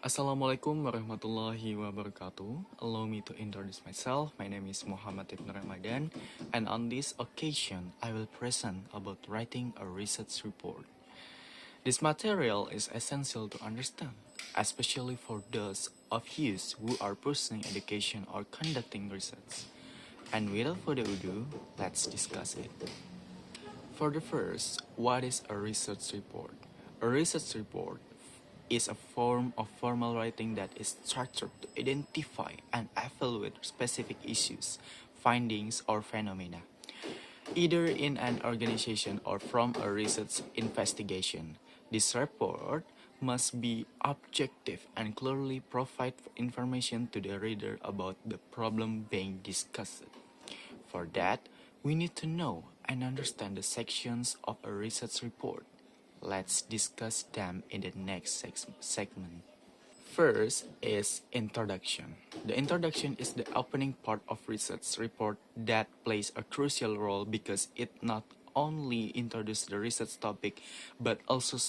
Assalamualaikum warahmatullahi wabarakatuh. Allow me to introduce myself. My name is Muhammad Ibn Ramadan, and on this occasion, I will present about writing a research report. This material is essential to understand, especially for those of you who are pursuing education or conducting research. And without further ado, let's discuss it. For the first, what is a research report? A research report is a form of formal writing that is structured to identify and evaluate specific issues, findings, or phenomena, either in an organization or from a research investigation. This report must be objective and clearly provide information to the reader about the problem being discussed. For that, we need to know and understand the sections of a research report. Let's discuss them in the next segment. First is introduction. The introduction is the opening part of research report that plays a crucial role because it not only introduces the research topic but also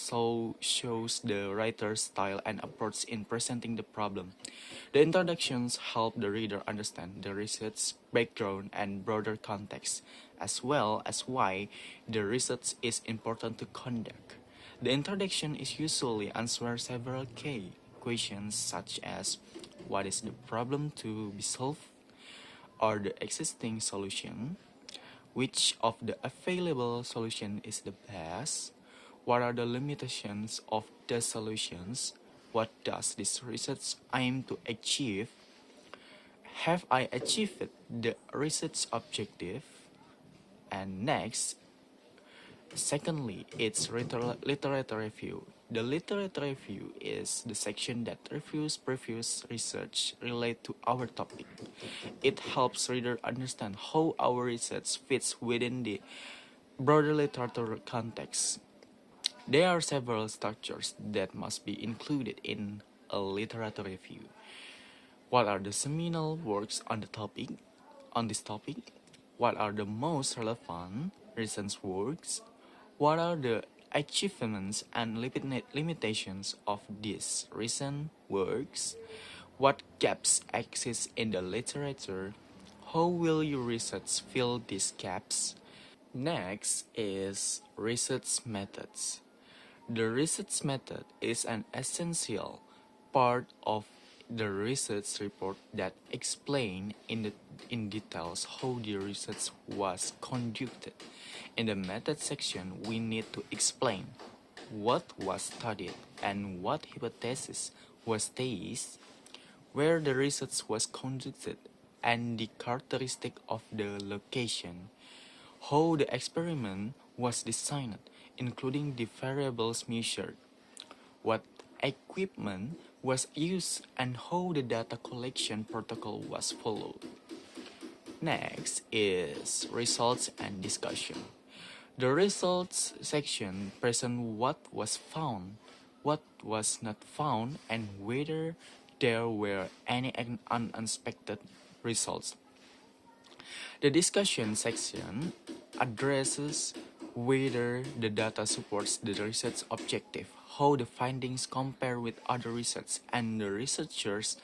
shows the writer's style and approach in presenting the problem. The introductions help the reader understand the research background and broader context, as well as why the research is important to conduct. The introduction is usually answer several key questions such as what is the problem to be solved or the existing solution, which of the available solution is the best, what are the limitations of the solutions, what does this research aim to achieve, have I achieved the research objective, and next, secondly, it's literature review. The literature review is the section that reviews previous research related to our topic. It helps reader understand how our research fits within the broader literature context. There are several structures that must be included in a literature review. What are the seminal works on this topic? What are the most relevant recent works? What are the achievements and limitations of these recent works? What gaps exist in the literature? How will your research fill these gaps? Next is research methods. The research method is an essential part of the research report that explain in details how the research was conducted. In the method section, we need to explain what was studied and what hypothesis was tested, where the research was conducted, and the characteristic of the location, how the experiment was designed, including the variables measured, what equipment was used, and how the data collection protocol was followed. Next is results and discussion. The results section presents what was found, what was not found, and whether there were any unexpected results. The discussion section addresses whether the data supports the research objective, how the findings compare with other research, and the researcher's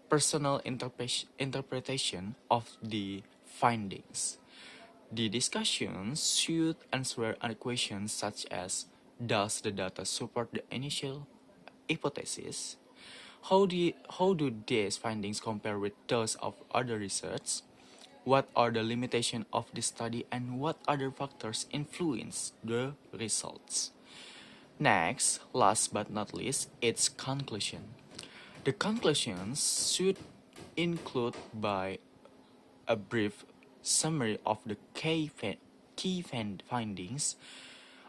personal interpretation of the findings. The discussion should answer questions such as, does the data support the initial hypothesis? How do these findings compare with those of other research? What are the limitations of the study and what other factors influence the results? Next, last but not least, its conclusion. The conclusions should include by a brief summary of the key findings,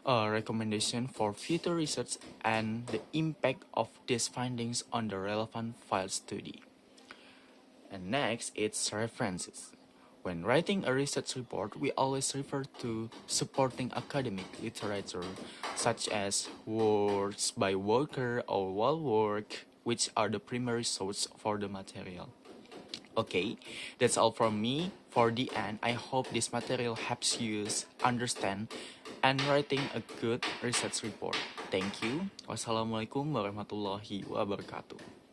a recommendation for future research, and the impact of these findings on the relevant field study. And next, it's references. When writing a research report, we always refer to supporting academic literature, such as works by Walker or Walworth, which are the primary source for the material. Okay, that's all from me. For the end, I hope this material helps you understand and writing a good research report. Thank you. Wassalamualaikum warahmatullahi wabarakatuh.